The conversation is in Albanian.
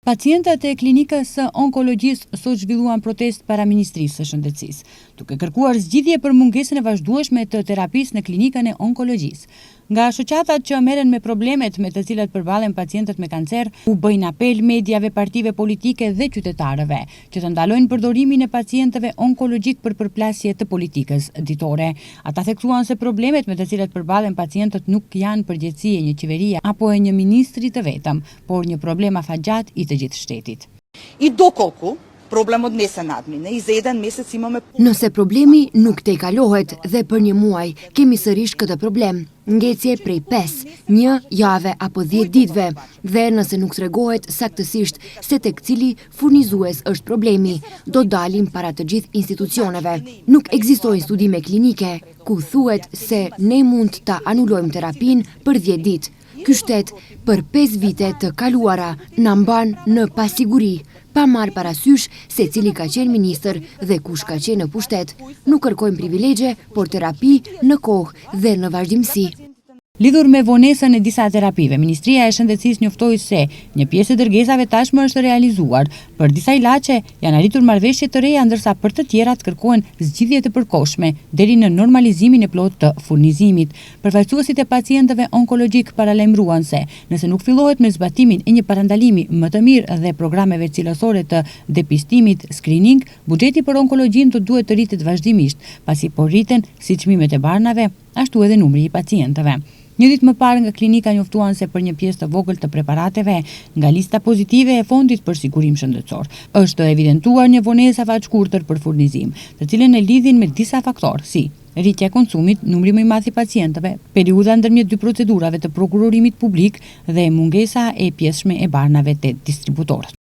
Pacientët e klinikës së onkologjisë sot zhvilluan protestë para Ministrisë së Shëndetësisë, duke kërkuar zgjidhje për mungesën e vazhdueshme të terapisë në klinikën e onkologjisë. Nga shoqatat që merren me problemet me të cilat përballen pacientët me kancer, u bëjnë apel mediave, partive politike dhe qytetarëve që të ndalojnë përdorimin e pacientëve onkologjik për përplasje të politikës ditore. Ata theksuan se problemet me të cilat përballen pacientët nuk janë përgjegjësi e një qeverie apo e një ministri të vetëm, por një problem afatgjat i të gjithë shtetit. I dokолку problemet nese natmi, ne izeden mesec imаме... Nëse problemi nuk te kalohet dhe për një muaj, kemi sërish këtë problem. Ngecje prej 5, 1 jave apo 10 ditve, dhe nëse nuk tregohet saktësisht se tek cili furnizues është problemi, do dalim para të gjithë institucioneve. Nuk ekzistojnë studime klinike ku thuhet se ne mund ta anulojmë terapin për 10 ditë. Ky shtet për 5 vite të kaluara na mban në pasiguri, pa marrë parasysh se cili ka qenë ministër dhe kush ka qenë në pushtet. Nuk kërkojmë privilegje, por terapi në kohë dhe në vazhdimsi. Lidhur me vonesën e disa terapive, Ministria e Shëndetësisë njoftoi se një pjesë e dërgesave tashmë është realizuar. Për disa ilaçe janë arritur marrëveshje të reja, ndërsa për të tjerat kërkohen zgjidhje të përkohshme deri në normalizimin e plotë të furnizimit. Përfaqësuesit e pacientëve onkologjik paralajmëruan se nëse nuk fillohet me zbatimin e një parandalimi më të mirë dhe programeve cilësore të depistimit screening, buxheti për onkologjinë do duhet të rritet vazhdimisht, pasi po rriten si çmimet e barnave, ashtu edhe numri i pacientëve. Një ditë më parë nga klinika njoftuan se për një pjesë të vogël të preparateve nga lista pozitive e Fondit për Sigurim Shëndetësor është evidentuar një vonesë afaqshkurtër për furnizim, të cilën e lidhin me disa faktorë si rritja e konsumit, numri më i madh i pacientëve, periudha ndërmjet dy procedurave të prokurorimit publik dhe mungesa e pjesshme e barnave te distributorët.